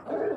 Hey!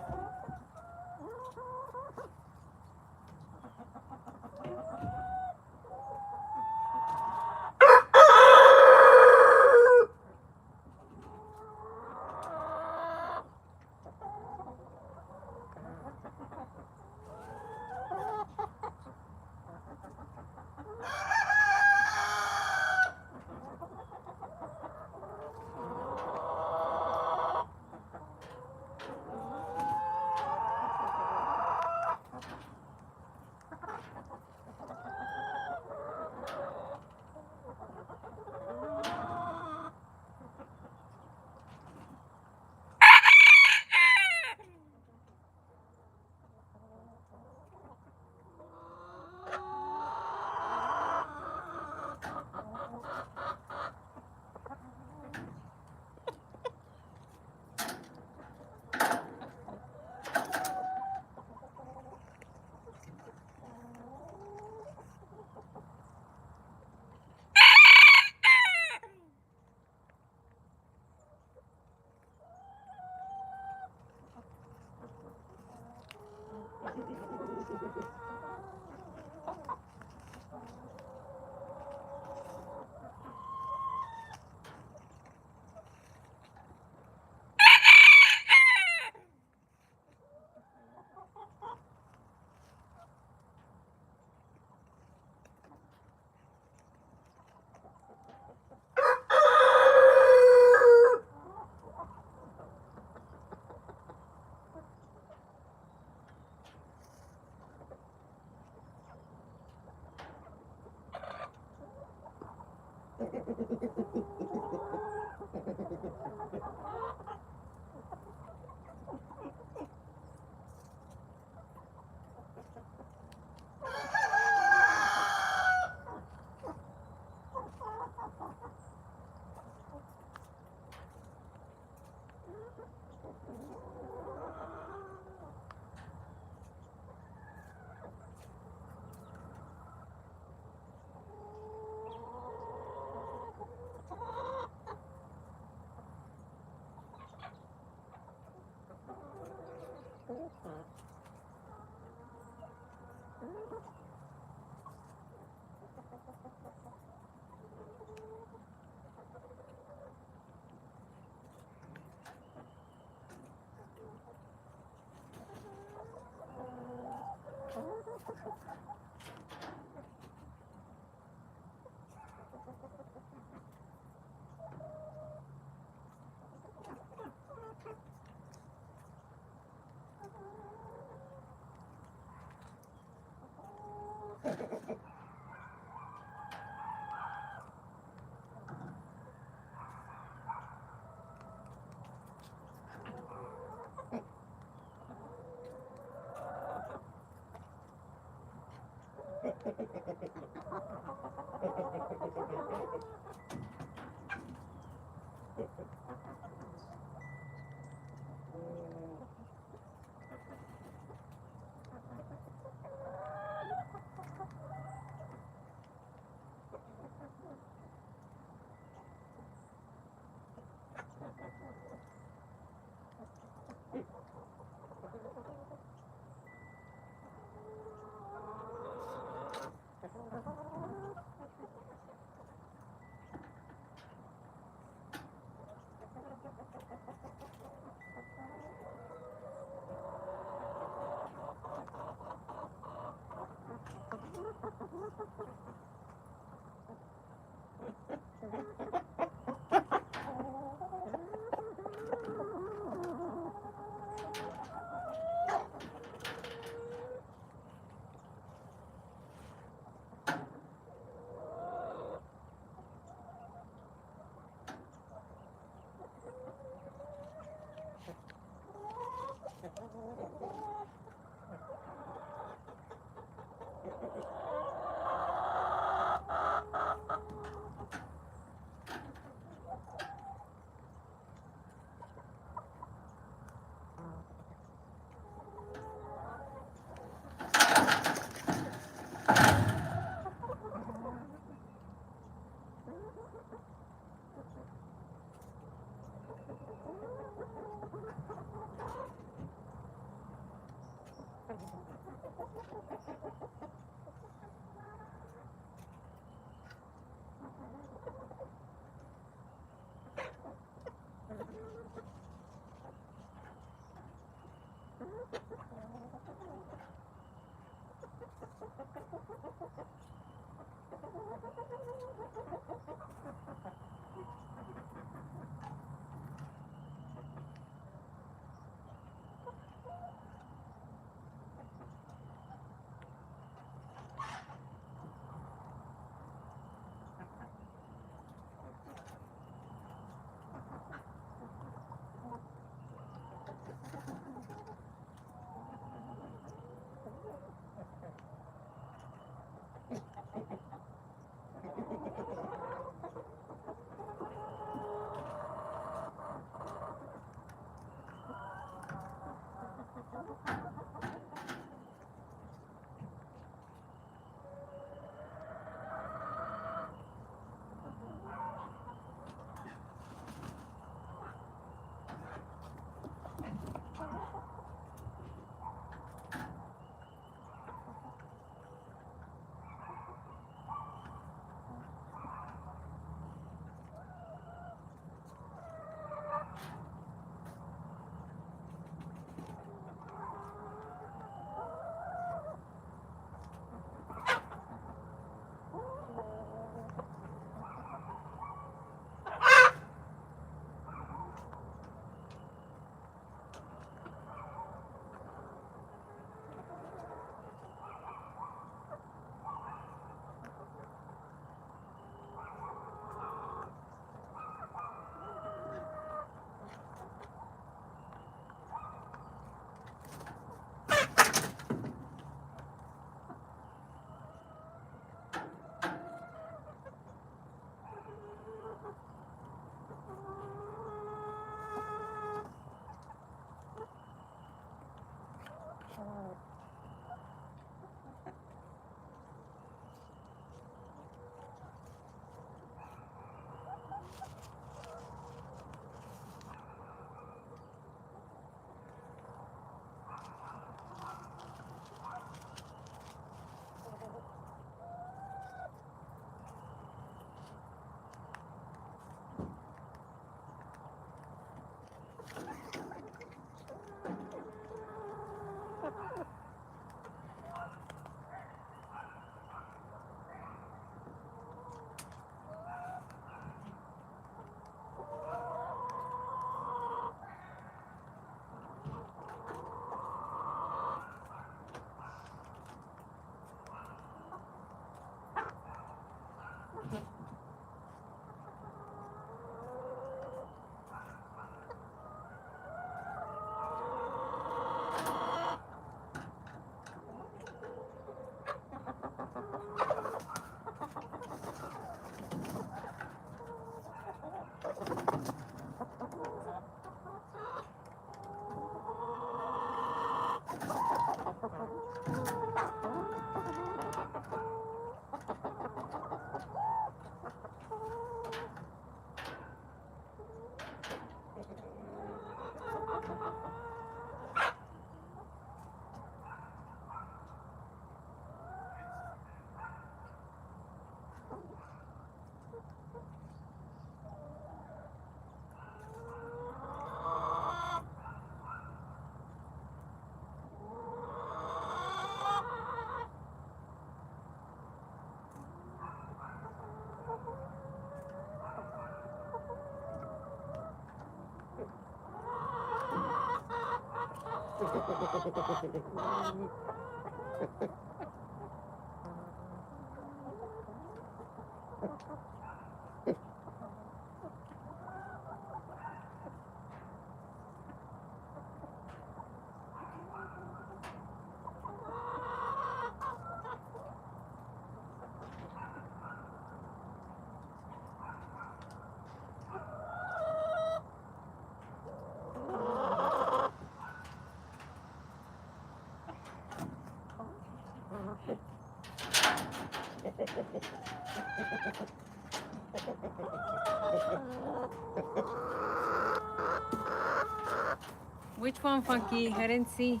Which one, Funky? I didn't see.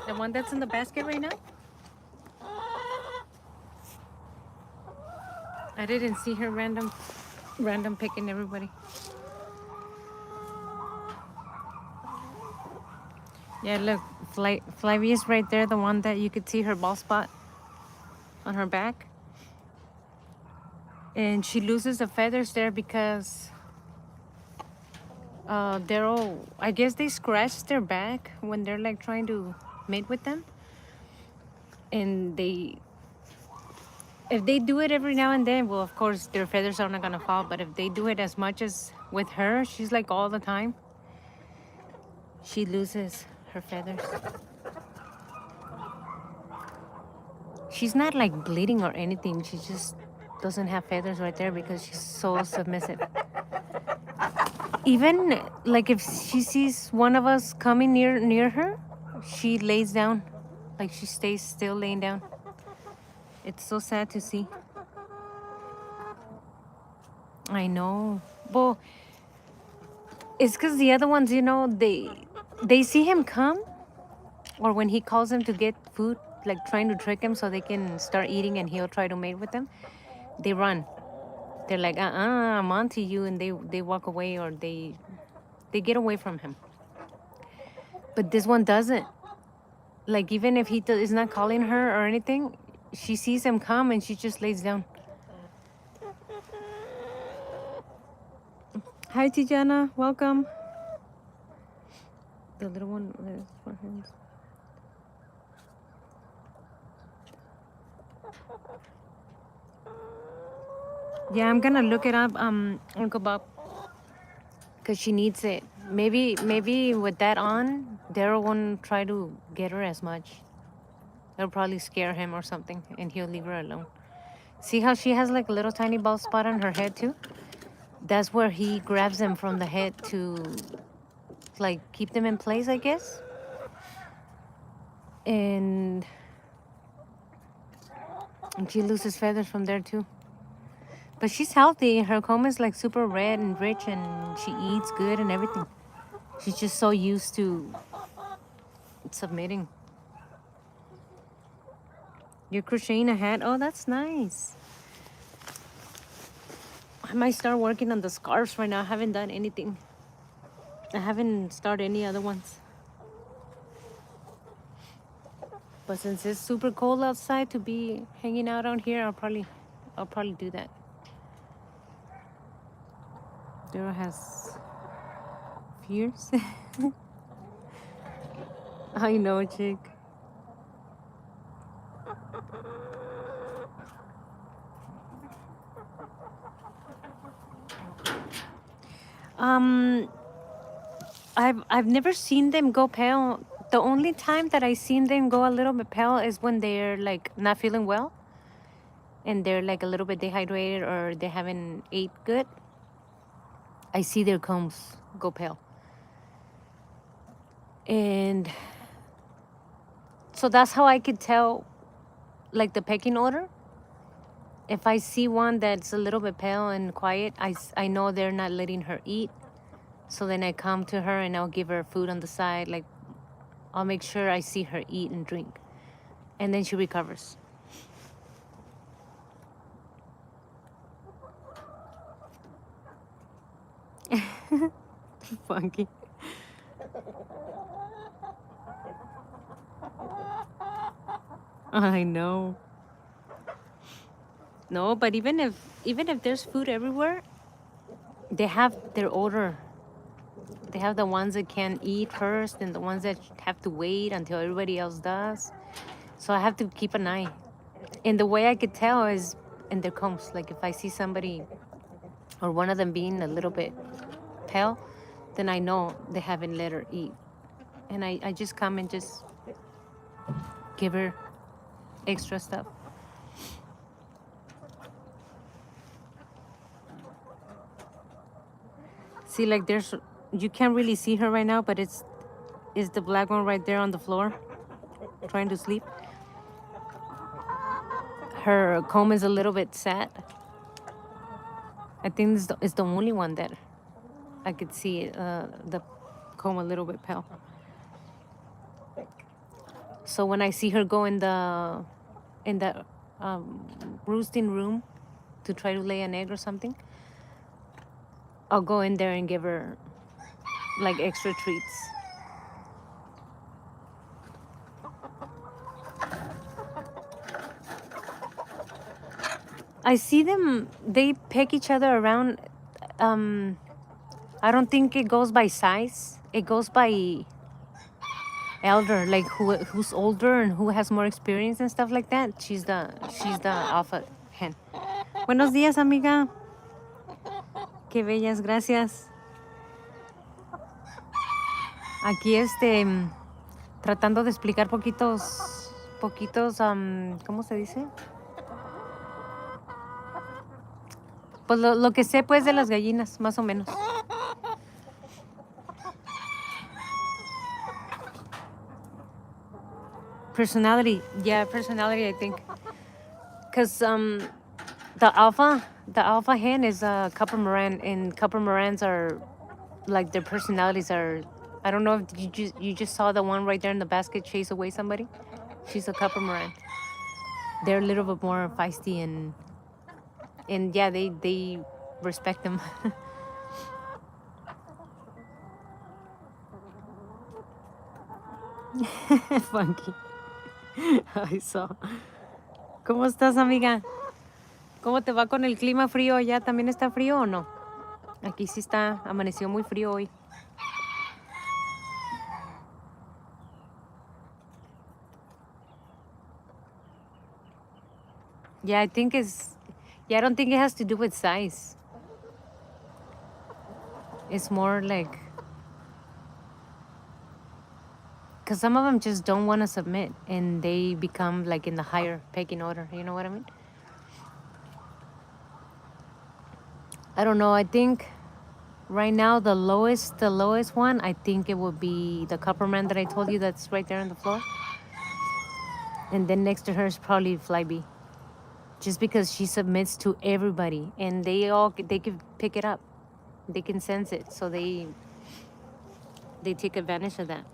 The one that's in the basket right now? I didn't see her random picking everybody. Yeah, look, Flavia is right there, the one that you could see her bald spot on her back. And she loses the feathers there because they're all, I guess they scratch their back when they're like trying to mate with them. And if they do it every now and then, well, of course, their feathers are not gonna fall. But if they do it as much as with her, she's like all the time, she loses her feathers. She's not like bleeding or anything. She just doesn't have feathers right there because she's so submissive. Even like if she sees one of us coming near her, she lays down. Like she stays still laying down. It's so sad to see. I know. Well, it's because the other ones, they see him come, or when he calls them to get food, like trying to trick him so they can start eating and he'll try to mate with them, they run. They're like, I'm on to you, and they walk away, or they get away from him. But this one doesn't. Like, even if he is not calling her or anything, she sees him come and she just lays down. Hi, Tijana. Welcome. The little one has 4 hands. Yeah, I'm gonna look it up, Uncle Bob, because she needs it. Maybe with that on, Daryl won't try to get her as much. It'll probably scare him or something, and he'll leave her alone. See how she has like a little tiny bald spot on her head too? That's where he grabs them from the head to like keep them in place, I guess. And she loses feathers from there too. But she's healthy. Her comb is like super red and rich, and she eats good and everything. She's just so used to submitting. You're crocheting a hat? Oh, that's nice. I might start working on the scarves right now. I haven't done anything. I haven't started any other ones. But since it's super cold outside to be hanging out on here, I'll probably do that. Dora has fears. I know, chick. I've never seen them go pale. The only time that I seen them go a little bit pale is when they're like not feeling well, and they're like a little bit dehydrated, or they haven't ate good. I see their combs go pale. And so that's how I could tell like the pecking order. If I see one that's a little bit pale and quiet, I know they're not letting her eat. So then I come to her and I'll give her food on the side. Like, I'll make sure I see her eat and drink. And then she recovers. Funky. I know. No, but even if there's food everywhere, they have their order. They have the ones that can eat first and the ones that have to wait until everybody else does. So I have to keep an eye. And the way I could tell is in their combs. Like if I see somebody or one of them being a little bit pale, then I know they haven't let her eat. And I just come and just give her extra stuff. See, like you can't really see her right now, but it's the black one right there on the floor trying to sleep. Her comb is a little bit sad. I think it's the only one that I could see the comb a little bit pale. So when I see her go in the roosting room to try to lay an egg or something, I'll go in there and give her like extra treats. I see them, they peck each other around. I don't think it goes by size. It goes by elder, like who's older and who has more experience and stuff like that. She's the alpha hen. Buenos días, amiga. Qué bellas, gracias. Aquí tratando de explicar poquitos, ¿cómo se dice? Pues lo que sé pues de las gallinas, más o menos. Personality, yeah, personality, I think. Because the alpha hen is a copper moran, and copper morans are like their personalities are. I don't know if you just saw the one right there in the basket chase away somebody. She's a copper moran. They're a little bit more feisty and yeah, they respect them. Funky. I saw. ¿Cómo estás, amiga? ¿Cómo te va con el clima frío allá? ¿También está frío o no? Aquí sí amaneció muy frío hoy. Yeah, I don't think it has to do with size. It's more like, because some of them just don't want to submit and they become like in the higher pecking order. You know what I mean? I don't know. I think right now the lowest one, I think it would be the copper man that I told you that's right there on the floor. And then next to her is probably Flyby. Just because she submits to everybody and they can pick it up. They can sense it. So they take advantage of that.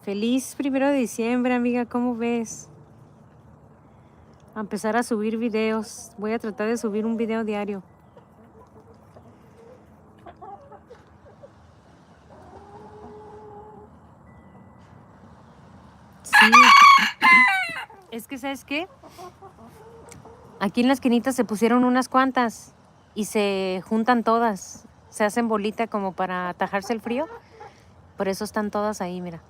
Feliz 1 de diciembre, amiga. ¿Cómo ves? A empezar a subir videos. Voy a tratar de subir un video diario. Sí. Es que, ¿sabes qué? Aquí en la esquinita se pusieron unas cuantas y se juntan todas. Se hacen bolita como para atajarse el frío. Por eso están todas ahí, mira.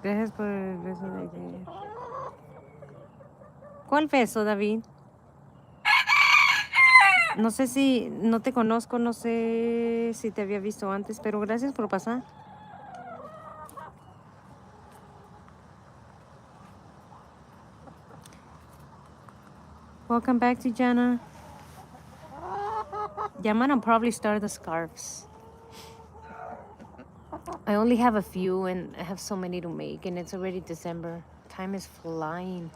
Gracias por el beso de ayer. ¿Cuál beso, David? No sé si, no te conozco, no sé si te había visto antes, pero gracias por pasar. Welcome back to Jana. Yeah, I'm gonna probably start the scarves. I only have a few and I have so many to make and it's already December. Time is flying.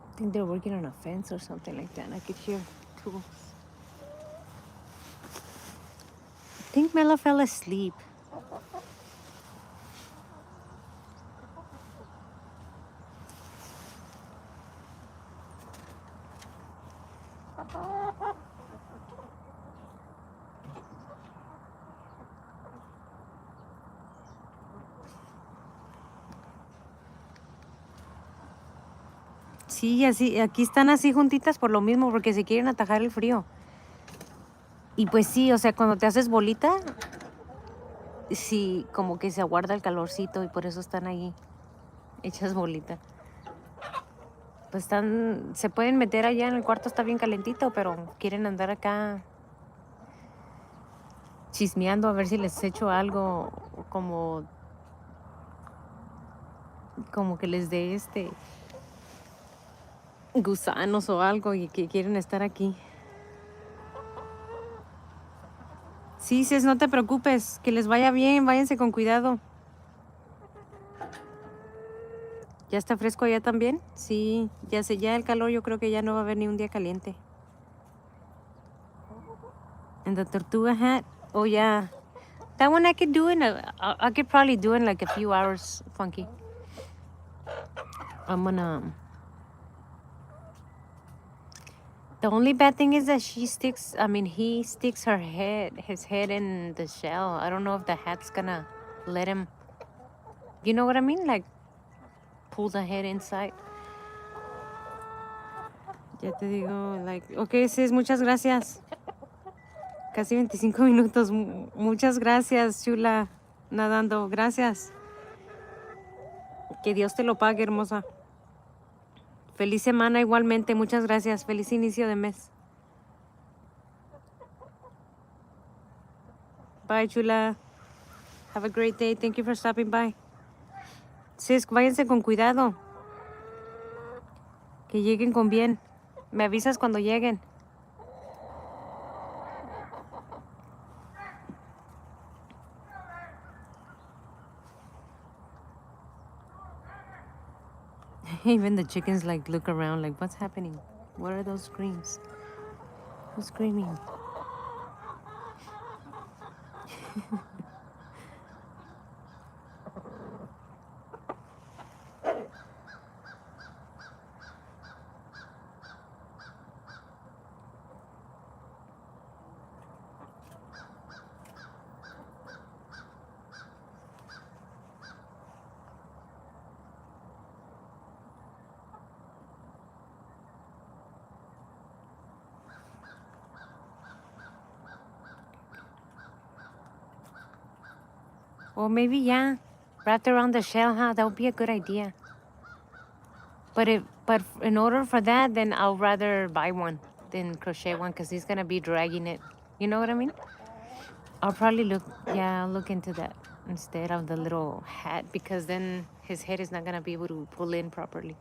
I think they're working on a fence or something like that. I could hear tools. I think Mela fell asleep. Sí, así, aquí están así juntitas por lo mismo, porque se quieren atajar el frío. Y pues sí, o sea, cuando te haces bolita, sí, como que se aguarda el calorcito y por eso están ahí hechas bolita. Pues se pueden meter allá en el cuarto, está bien calentito, pero quieren andar acá chismeando a ver si les echo algo como como que les dé gusanos o algo y que quieren estar aquí. Sí, Cés, no te preocupes, que les vaya bien, váyanse con cuidado. ¿Ya está fresco allá también? Sí, ya el calor, yo creo que ya no va a haber ni un día caliente. And the tortuga hat, oh yeah. That one I could do I could probably do in like a few hours, Funky. I'm gonna... The only bad thing is that he sticks his head in the shell. I don't know if the hat's gonna let him, you know what I mean? Like, pull the head inside. Ya te digo, like, okay, sis, muchas gracias. Casi 25 minutos. Muchas gracias, chula. Nadando, gracias. Que Dios te lo pague, hermosa. Feliz semana igualmente, muchas gracias. Feliz inicio de mes. Bye, chula. Have a great day. Thank you for stopping by. Sis, váyanse con cuidado. Que lleguen con bien. Me avisas cuando lleguen. Even the chickens like look around like, what's happening? What are those screams? Who's screaming? Or maybe, yeah, wrapped around the shell, huh? That would be a good idea. But in order for that, then I'll rather buy one than crochet one because he's gonna be dragging it. You know what I mean? I'll probably look into that instead of the little hat because then his head is not gonna be able to pull in properly.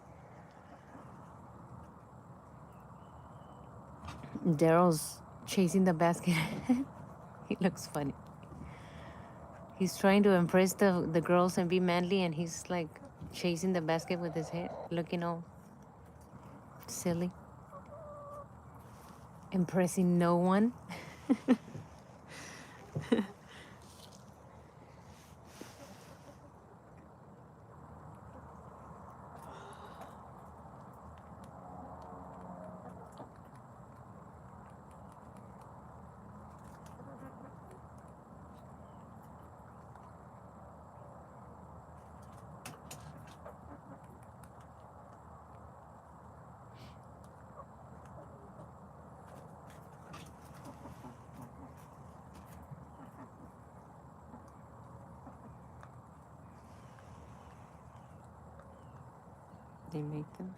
Daryl's chasing the basket. He looks funny. He's trying to impress the girls and be manly, and he's like chasing the basket with his head, looking all silly. Impressing no one. They make them.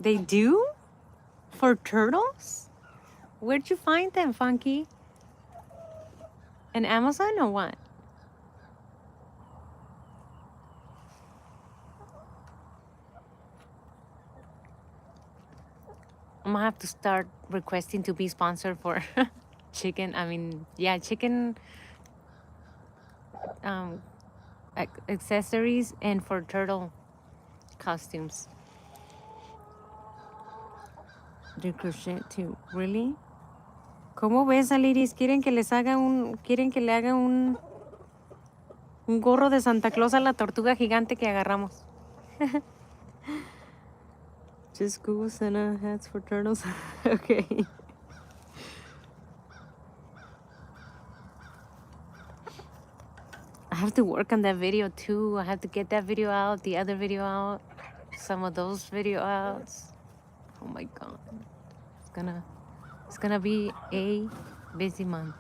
They do? For turtles? Where'd you find them, Funky? In Amazon or what? I'm gonna have to start requesting to be sponsored for chicken. Chicken accessories and for turtle costumes. De crochet too. Really? ¿Cómo ves, Aliris? ¿Quieren que le haga un gorro de Santa Claus a la tortuga gigante que agarramos? Just Google Santa hats for turtles. Okay. I have to work on that video too. I have to get that video out, the other video out, some of those video outs. Oh my God. It's gonna be a busy month.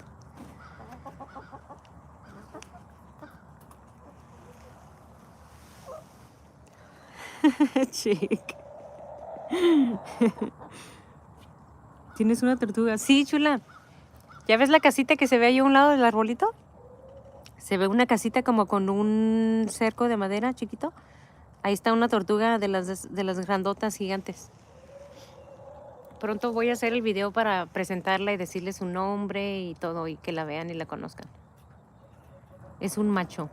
Chick. ¿Tienes una tortuga? Sí, chula. ¿Ya ves la casita que se ve ahí a un lado del arbolito? Se ve una casita como con un cerco de madera chiquito. Ahí está una tortuga de las grandotas gigantes. Pronto voy a hacer el video para presentarla y decirle su nombre y todo y que la vean y la conozcan. Es un macho.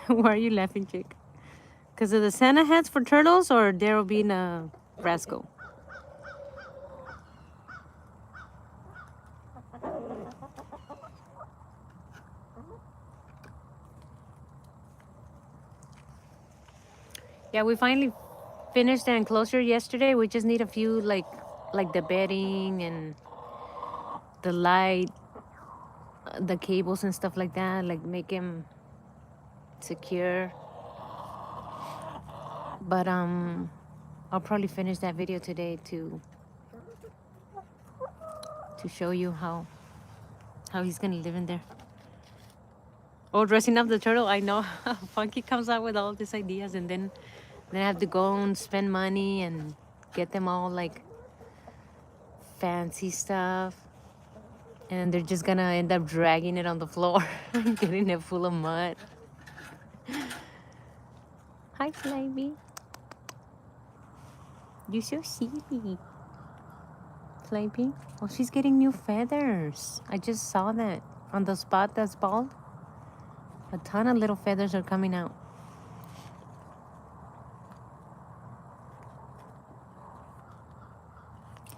Why are you laughing, chick? Because of the Santa hats for turtles or Daryl being a rascal? Yeah, we finally finished the enclosure yesterday. We just need a few like the bedding and the light, the cables and stuff like that, like make him secure. But I'll probably finish that video today to show you how he's gonna live in there. Oh, dressing up the turtle. I know. Funky comes out with all these ideas, and then I have to go and spend money and get them all like fancy stuff, and they're just gonna end up dragging it on the floor, getting it full of mud. Hi, Flyby. You're so silly. Flyby. Oh, she's getting new feathers. I just saw that on the spot that's bald. A ton of little feathers are coming out.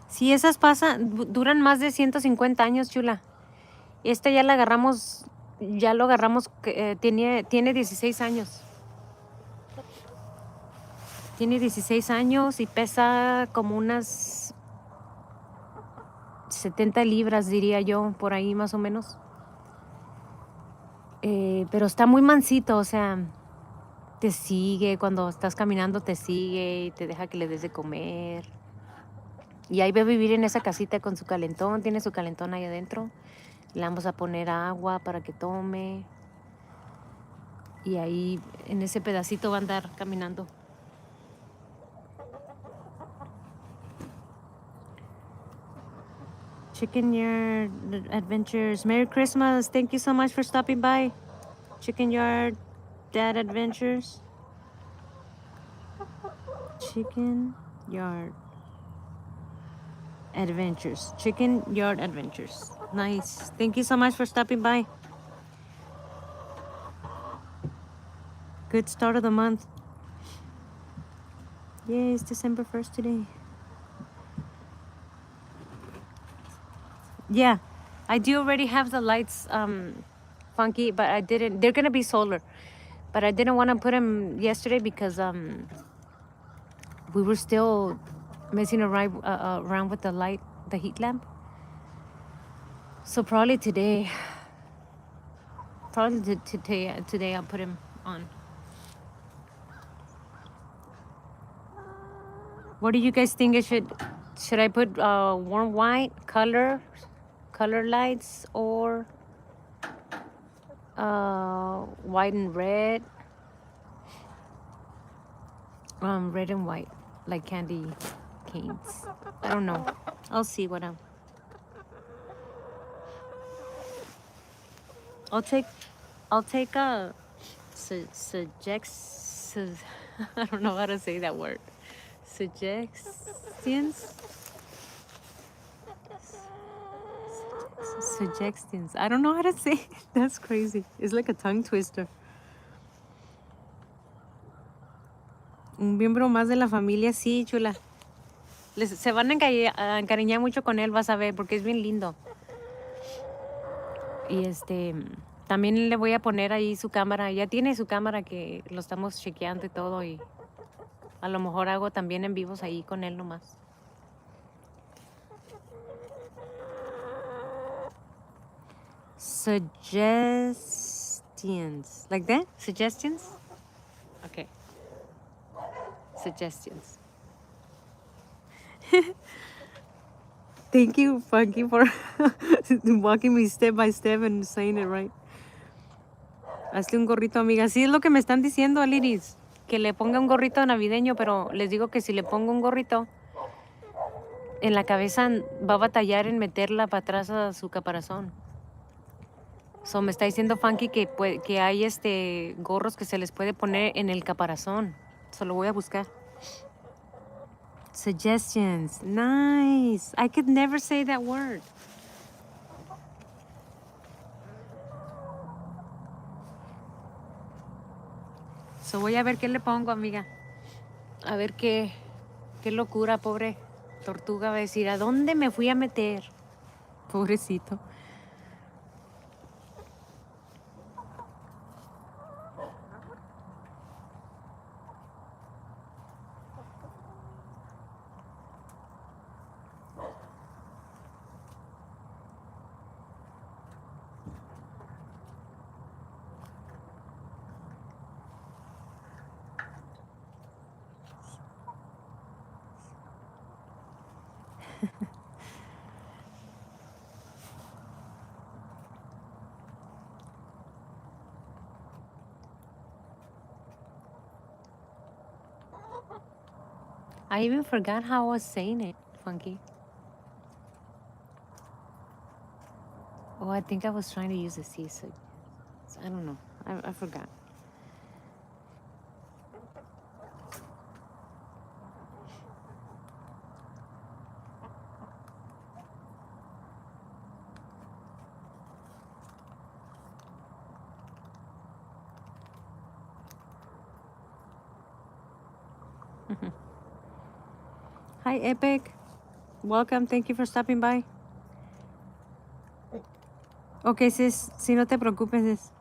Sí, esas duran más de 150 años, chula. Esta ya lo agarramos, tiene 16 años. Tiene 16 años y pesa como unas 70 libras, diría yo, por ahí más o menos. Pero está muy mansito, o sea, te sigue, cuando estás caminando te sigue y te deja que le des de comer. Y ahí va a vivir en esa casita con su calentón, tiene su calentón ahí adentro. Le vamos a poner agua para que tome. Y ahí en ese pedacito va a andar caminando. Chicken Yard Adventures. Merry Christmas. Thank you so much for stopping by. Chicken Yard Dad Adventures. Chicken Yard Adventures. Chicken Yard Adventures. Nice. Thank you so much for stopping by. Good start of the month. Yay, it's December 1st today. Yeah, I do already have the lights, Funky, but I didn't. They're gonna be solar, but I didn't want to put them yesterday because we were still messing around with the heat lamp. So probably today. Today I'll put him on. What do you guys think? Should I put warm white color lights or white and red? Red and white, like candy canes. I don't know. I'll see what I'll take a I don't know how to say that word. Suggestions. I don't know how to say it. That's crazy. It's like a tongue twister. Un miembro más de la familia, sí, chula. Se van a encariñar mucho con él, vas a ver, porque es bien lindo. Y también le voy a poner ahí su cámara. Ya tiene su cámara que lo estamos chequeando y todo. Y a lo mejor hago también en vivos ahí con él nomás. Suggestions. Like that? Suggestions? Okay. Suggestions. Thank you, Funky, for walking me step by step and saying it right. Hazle un gorrito, amiga. Sí, es lo que me están diciendo, Aliris. Que le ponga un gorrito navideño, pero les digo que si le pongo un gorrito, en la cabeza va a batallar en meterla para atrás a su caparazón. So me está diciendo Funky que hay gorros que se les puede poner en el caparazón. So lo voy a buscar. Suggestions. Nice. I could never say that word. So voy a ver qué le pongo, amiga. A ver qué locura, pobre tortuga va a decir, ¿a dónde me fui a meter? Pobrecito. I even forgot how I was saying it, Funky. Oh, I think I was trying to use a C, so I don't know. I forgot. Hi, Epic. Welcome. Thank you for stopping by. Okay, sis. Si no te preocupes, sis.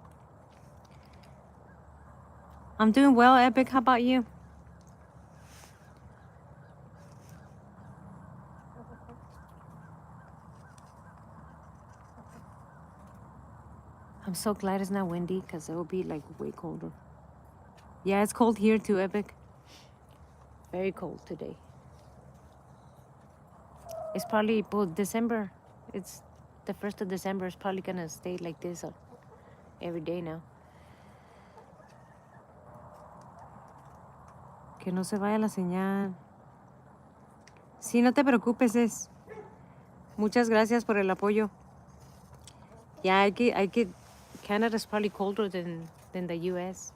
I'm doing well, Epic. How about you? I'm so glad it's not windy because it will be like way colder. Yeah, it's cold here too, Epic. Very cold today. It's probably, well, December. It's the 1st of December. It's probably going to stay like this every day now. Que no se vaya la señal. Sí, no te preocupes, Muchas gracias por el apoyo. Yeah, I get Canada's probably colder than the US.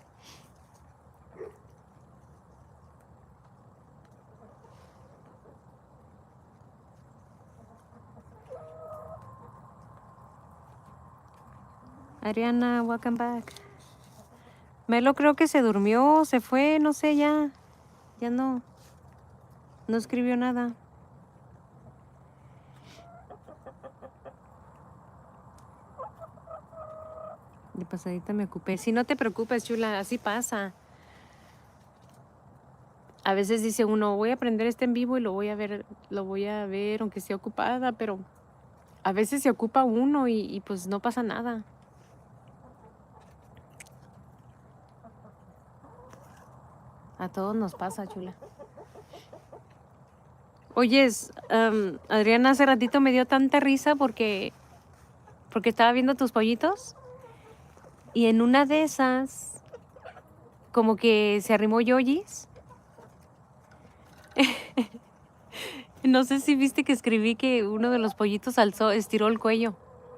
Ariana, welcome back. Melo creo que se durmió, se fue, no sé, ya no escribió nada. De pasadita me ocupé. Si no te preocupes, chula, así pasa. A veces dice uno, voy a aprender en vivo y lo voy a ver aunque esté ocupada, pero a veces se ocupa uno y pues no pasa nada. A todos nos pasa, chula. Oyes, Adriana, hace ratito me dio tanta risa porque estaba viendo tus pollitos y en una de esas como que se arrimó Yoyis. No sé si viste que escribí que uno de los pollitos estiró el cuello,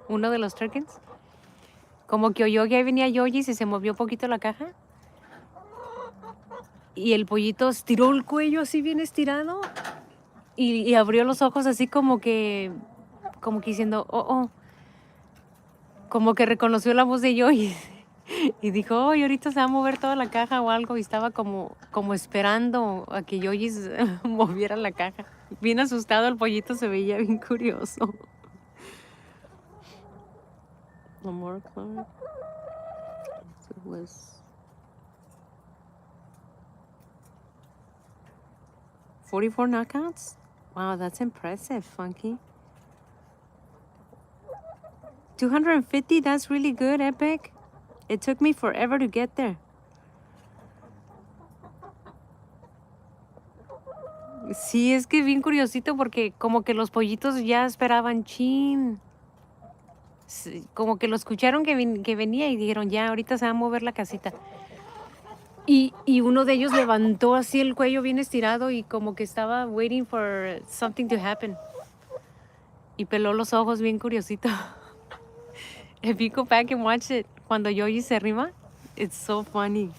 uno de los turkeys. Como que oyó que ahí venía Yoyis y se movió un poquito la caja. Y el pollito estiró el cuello así bien estirado y abrió los ojos así como que diciendo, oh. Como que reconoció la voz de Yoyis. Y dijo, oh, y ahorita se va a mover toda la caja o algo. Y estaba como esperando a que Yoyis moviera la caja. Bien asustado el pollito, se veía bien curioso. Lamar Clark. It was 44 knockouts? Wow, that's impressive, Funky. 250, that's really good, Epic. It took me forever to get there. Sí, es que bien curiosito porque como que los pollitos ya esperaban chin. Sí, como que lo escucharon que venía y dijeron, ya, ahorita se va a mover la casita. Y uno de ellos levantó así el cuello bien estirado y como que estaba waiting for something to happen. Y peló los ojos bien curiosito. If you go back and watch it, cuando Yoyi se arrima, it's so funny.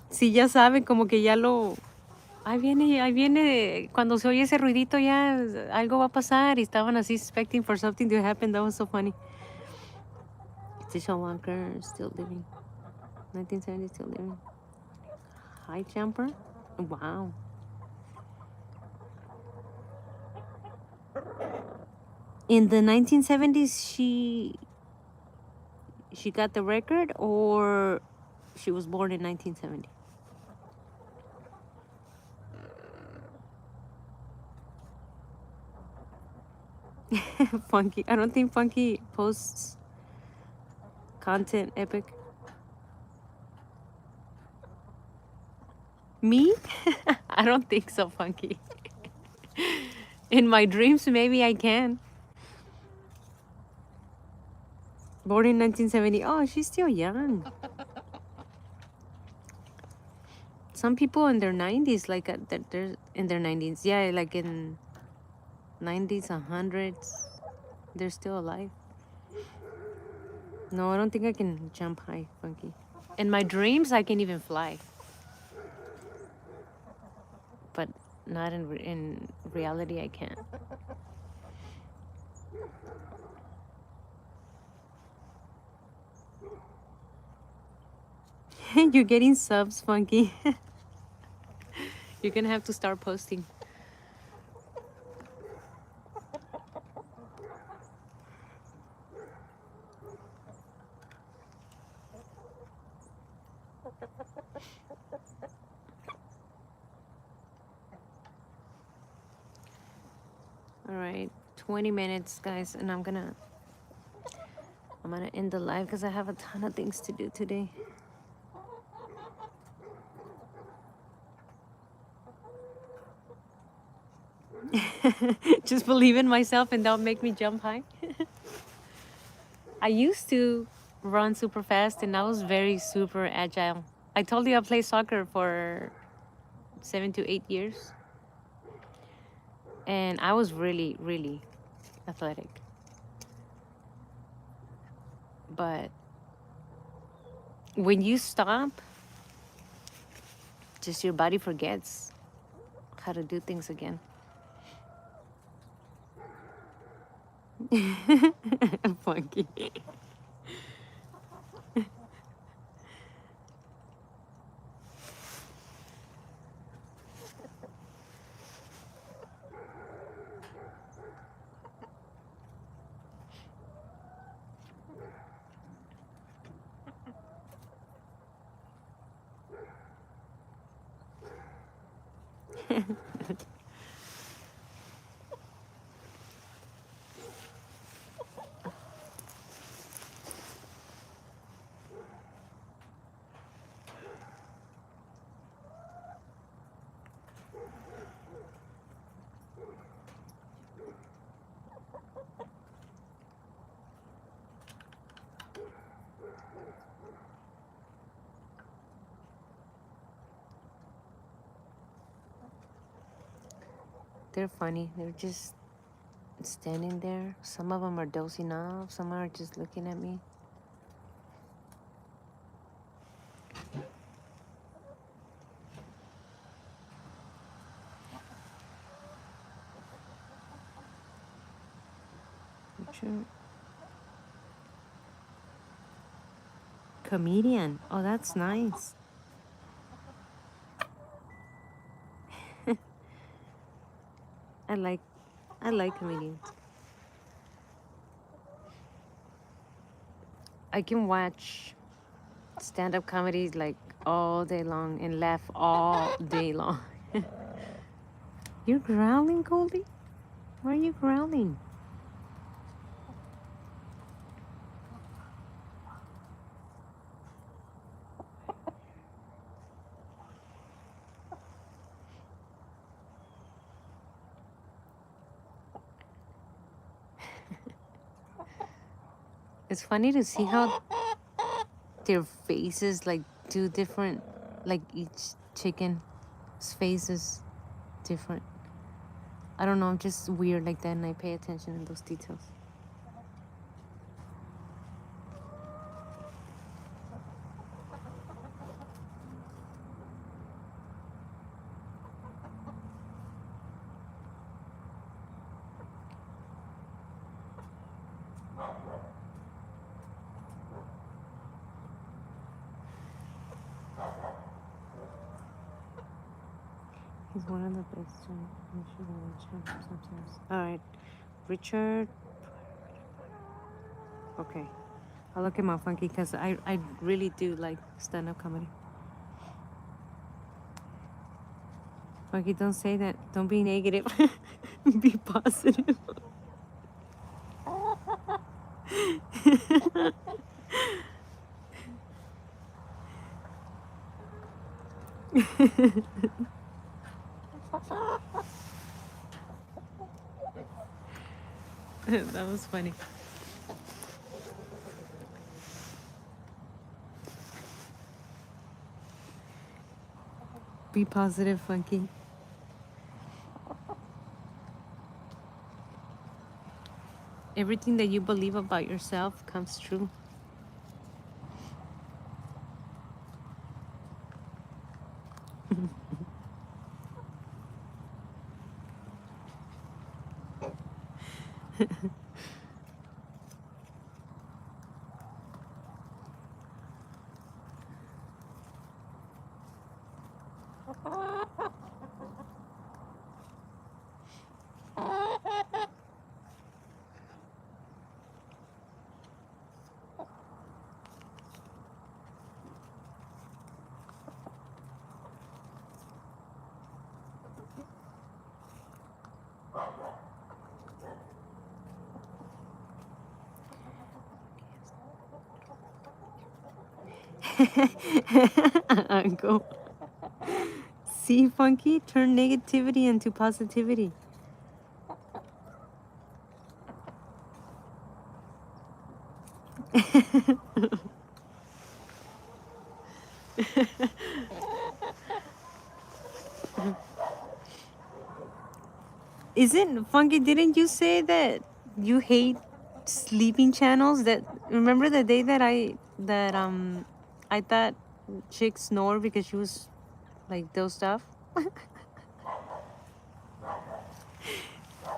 Sí, ya sabe, como que ya lo... ahí viene, cuando se oye ese ruidito ya algo va a pasar y estaban así expecting for something to happen. That was so funny. Tisha Walker still living. 1970 still living. High jumper? Wow. In the 1970s, she got the record, or she was born in 1970? Funky. I don't think Funky posts content epic. Me? I don't think so, Funky. In my dreams, maybe I can. Born in 1970. Oh, she's still young. Some people in their 90s, like they're in their 90s. Yeah, like in 90s, 100s, they're still alive. No, I don't think I can jump high, Funky. In my dreams, I can even fly. But not in reality, I can't. You're getting subs, Funky. You're gonna have to start posting. All right, 20 minutes, guys, and I'm gonna end the live because I have a ton of things to do today. Just believe in myself and don't make me jump high. I used to run super fast and I was very super agile. I told you I played soccer for 7 to 8 years. And I was really, really athletic. But when you stop, just your body forgets how to do things again. Funky. They're funny. They're just standing there. Some of them are dozing off. Some are just looking at me. True. Comedian. Oh, that's nice. I like comedians. I can watch stand-up comedies like all day long and laugh all day long. You're growling, Goldie? Why are you growling? It's funny to see how their faces like do different, like each chicken's face is different. I don't know, I'm just weird like that and I pay attention in those details. He's one of the best. Sometimes. All right, Richard. Okay, I'll look him up, Funky, because I really do like stand-up comedy. Funky, don't say that. Don't be negative. Be positive. That was funny. Be positive, Funky. Everything that you believe about yourself comes true. Uncle. See, Funky, turn negativity into positivity. Isn't Funky? Didn't you say that you hate sleeping channels? That remember the day that I thought chick snore because she was like those stuff.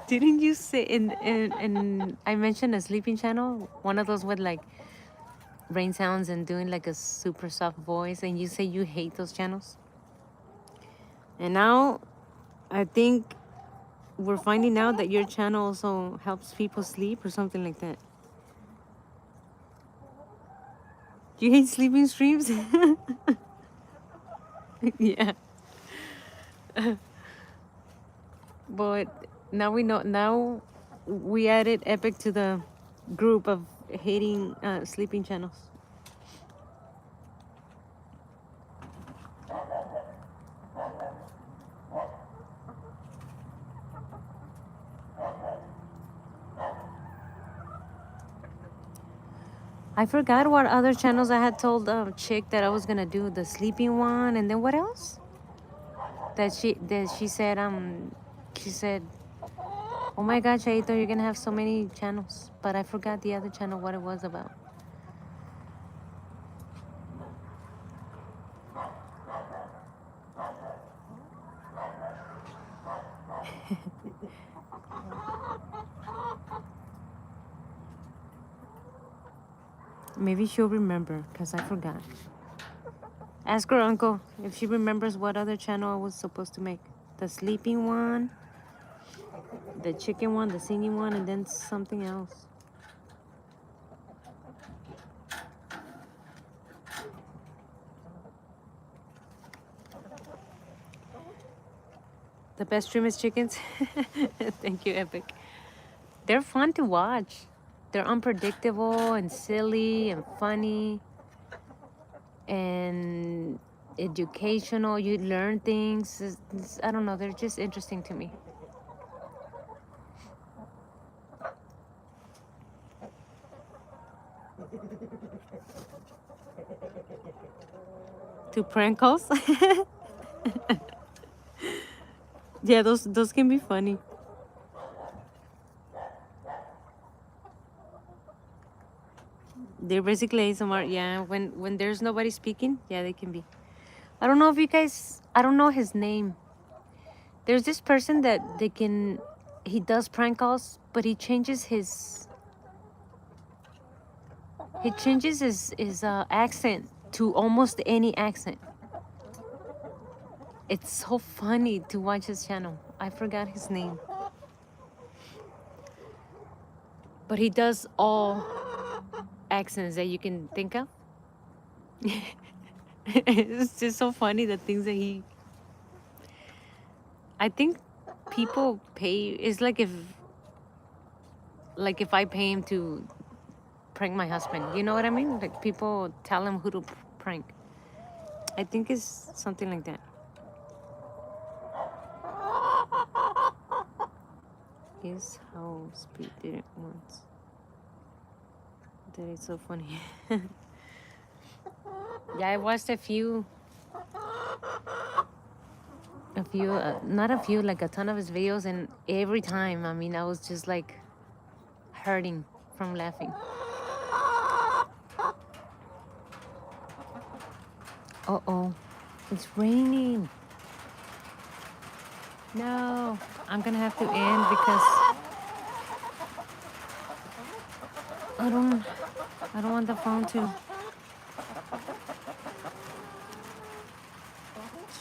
Didn't you say and I mentioned a sleeping channel, one of those with like rain sounds and doing like a super soft voice, and you say you hate those channels? And now I think we're finding out that your channel also helps people sleep or something like that. You hate sleeping streams? Yeah. But now we know. Now we added Epic to the group of hating sleeping channels. I forgot what other channels I had told Chick that I was gonna do, the sleeping one, and then what else? That she said, "Oh my God, Chaito, you're gonna have so many channels," but I forgot the other channel what it was about. Maybe she'll remember, cause I forgot. Ask her uncle if she remembers what other channel I was supposed to make. The sleeping one, the chicken one, the singing one, and then something else. The best stream is chickens. Thank you, Epic. They're fun to watch. They're unpredictable and silly and funny and educational. You learn things. I don't know. They're just interesting to me. To prank calls? Yeah, those can be funny. They're basically ASMR. Yeah, when there's nobody speaking, yeah, they can be. I don't know if you guys. I don't know his name. There's this person that he does prank calls, but he changes his He changes his accent to almost any accent. It's so funny to watch his channel. I forgot his name. But he does all accents that you can think of. It's just so funny the things that he. I think people pay. It's like if I pay him to prank my husband. You know what I mean? Like people tell him who to prank. I think it's something like that. His house Pete did it once. That is so funny. Yeah, I watched not a few, like a ton of his videos, and every time, I mean, I was just like hurting from laughing. Uh-oh, it's raining. No, I'm gonna have to end because I don't want the phone to.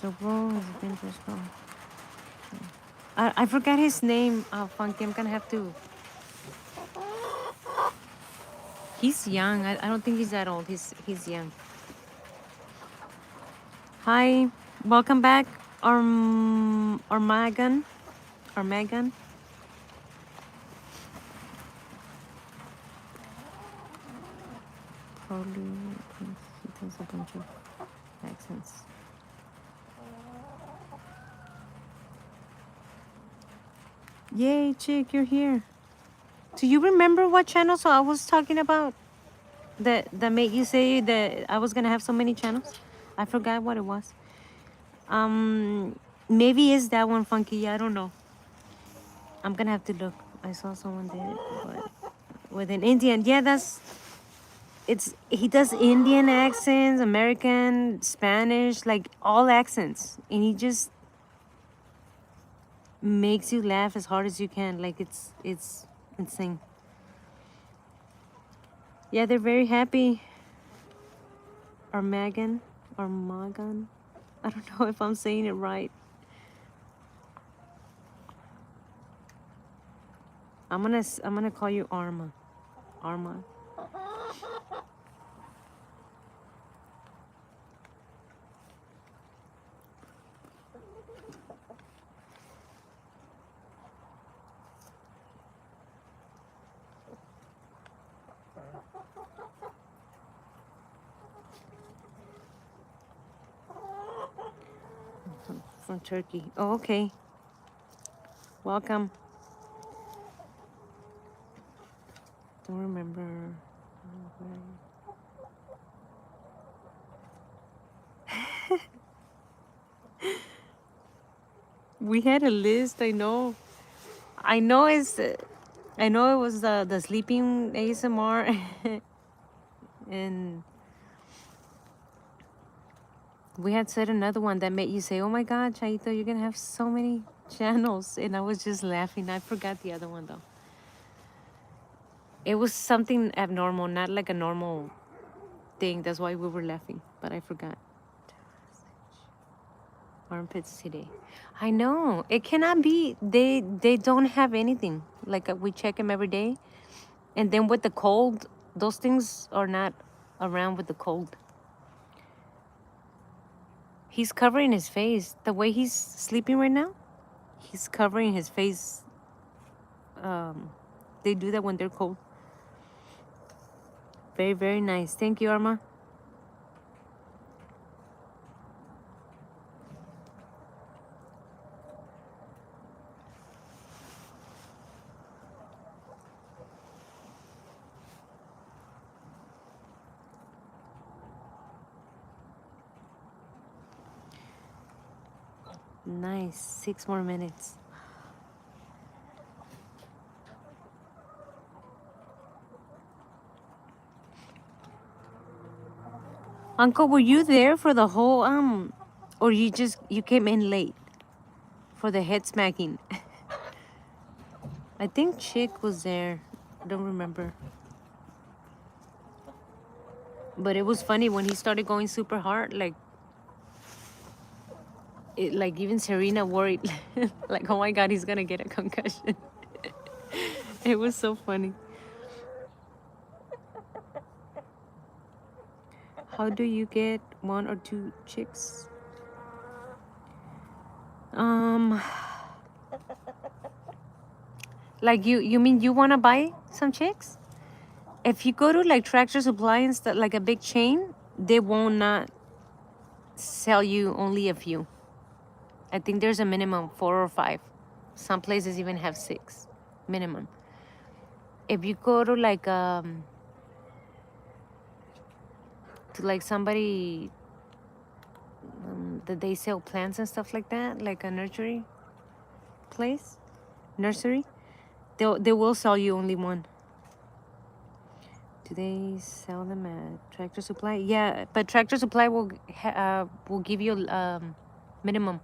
So bro has been just gone. I forgot his name, Funky. I'm gonna have to. He's young. I don't think he's that old. He's young. Hi, welcome back, or Megan, or Megan. Probably he does a bunch of accents. Yay, chick, you're here. Do you remember what channel? So I was talking about that made you say that I was gonna have so many channels. I forgot what it was. Maybe it's that one, Funky. Yeah, I don't know. I'm gonna have to look. I saw someone did it, but with an Indian. Yeah, he does Indian accents, American, Spanish, like all accents, and he just makes you laugh as hard as you can. Like it's insane. Yeah, they're very happy. Or Megan, or Magan. I don't know if I'm saying it right. I'm gonna call you Arma. Arma. From Turkey. Oh, okay. Welcome. Don't remember. We had a list. I know. I know it's. I know it was the sleeping ASMR, and we had said another one that made you say, "Oh my God, Chaito, you're gonna have so many channels," and I was just laughing. I forgot the other one though. It was something abnormal, not like a normal thing. That's why we were laughing, but I forgot. Armpits today. I know it cannot be. They don't have anything. Like we check them every day, and then with the cold, those things are not around with the cold. He's covering his face. The way he's sleeping right now, he's covering his face. They do that when they're cold. Very, very nice. Thank you, Arma. Nice. 6 more minutes. Uncle, were you there for the whole or you came in late for the head smacking? I think Chick was there. I don't remember. But it was funny when he started going super hard. Like even Serena worried, like, oh my God, he's gonna get a concussion. It was so funny. How do you get 1 or 2 chicks? Um, like you mean you wanna buy some chicks? If you go to like Tractor Supply and stuff, like a big chain, they won't not sell you only a few. I think there's a minimum 4 or 5. Some places even have 6 minimum. If you go to like somebody that they sell plants and stuff like that, like a nursery, they will sell you only one. Do they sell them at Tractor Supply? Yeah, but Tractor Supply will give you minimum.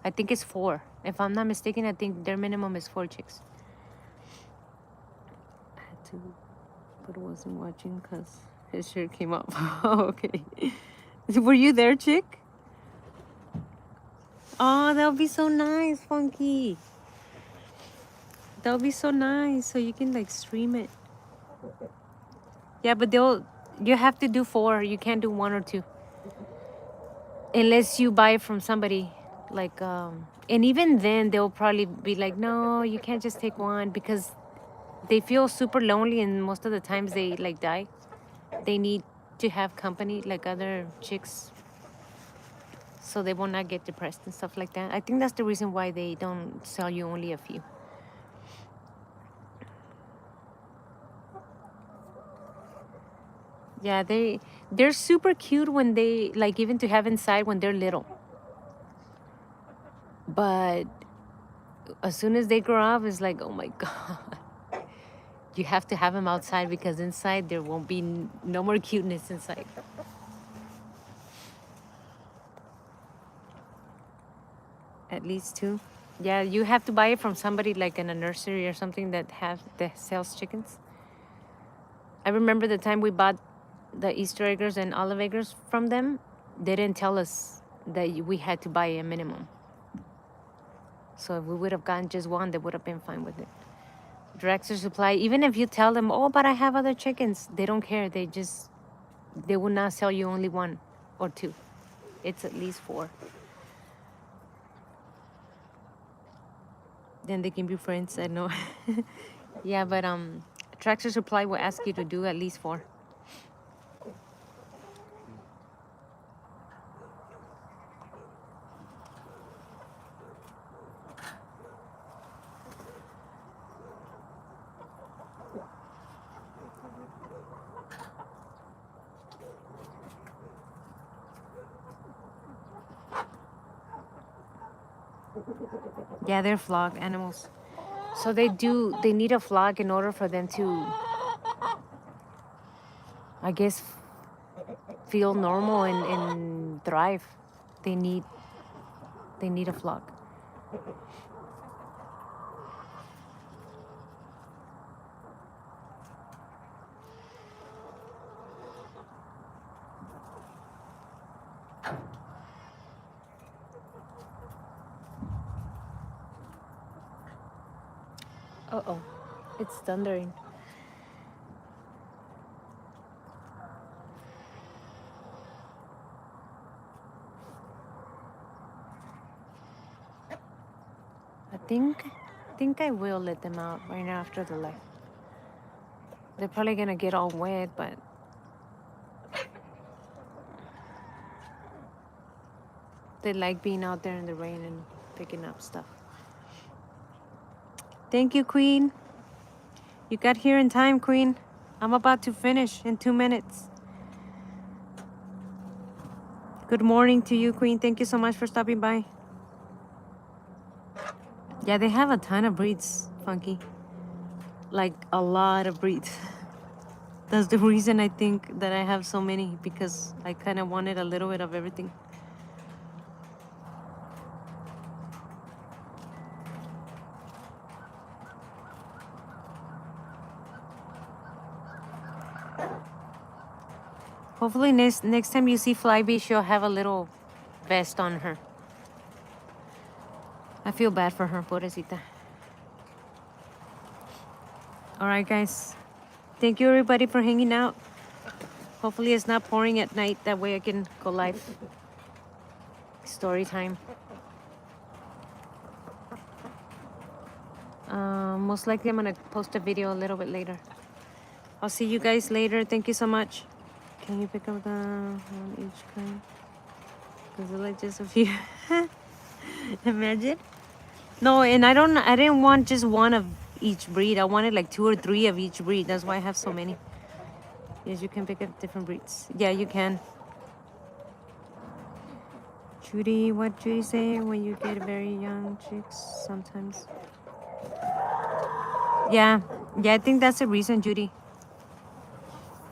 I think it's 4. If I'm not mistaken, I think their minimum is 4 chicks. I had to, but wasn't watching because his shirt came up. Okay. Were you there, chick? Oh, that would be so nice, Funky. That would be so nice. So you can like stream it. Yeah, but you have to do 4. You can't do 1 or 2. Unless you buy it from somebody. And even then they'll probably be like, no, you can't just take 1 because they feel super lonely and most of the times they like die. They need to have company like other chicks so they will not get depressed and stuff like that. I think that's the reason why they don't sell you only a few. Yeah, they're super cute when they like even to have inside when they're little. But as soon as they grow up, it's like, oh my God. You have to have them outside because inside there won't be no more cuteness inside. At least 2. Yeah, you have to buy it from somebody like in a nursery or something that sells chickens. I remember the time we bought the Easter eggers and olive eggers from them. They didn't tell us that we had to buy a minimum. So if we would have gotten just 1, they would have been fine with it. Tractor Supply, even if you tell them, oh, but I have other chickens, they don't care. They will not sell you only 1 or 2. It's at least 4. Then they can be friends. I know. Yeah, but Tractor Supply will ask you to do at least 4. Yeah, they're flock animals. So they need a flock in order for them to, I guess, feel normal and thrive. They need a flock. Uh-oh, it's thundering. I think I will let them out right now after the light. They're probably gonna get all wet, but they like being out there in the rain and picking up stuff. Thank you, Queen. You got here in time, Queen. I'm about to finish in 2 minutes. Good morning to you, Queen. Thank you so much for stopping by. Yeah, they have a ton of breeds, Funky. Like a lot of breeds. That's the reason I think that I have so many, because I kind of wanted a little bit of everything. Hopefully next time you see Flyby, she'll have a little vest on her. I feel bad for her, pobrecita. All right, guys. Thank you, everybody, for hanging out. Hopefully it's not pouring at night. That way I can go live. Story time. Most likely I'm going to post a video a little bit later. I'll see you guys later. Thank you so much. Can you pick up the one each kind? Because it's like just a few. Imagine. No, and I didn't want just one of each breed. I wanted like 2 or 3 of each breed. That's why I have so many. Yes, you can pick up different breeds. Yeah, you can. Judy, what Judy say? When you get very young chicks, sometimes. Yeah, I think that's the reason, Judy.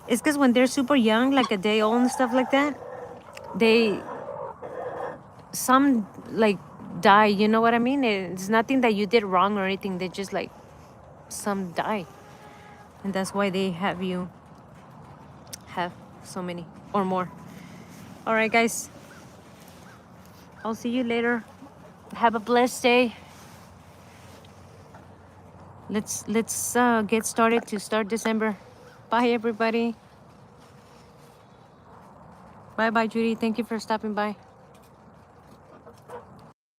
It's because when they're super young, like a day old and stuff like that, some like die. You know what I mean? It's nothing that you did wrong or anything. They just like some die, and that's why they have you have so many or more. All right, guys. I'll see you later. Have a blessed day. Let's get started to start December. Bye, everybody. Bye, Judy. Thank you for stopping by.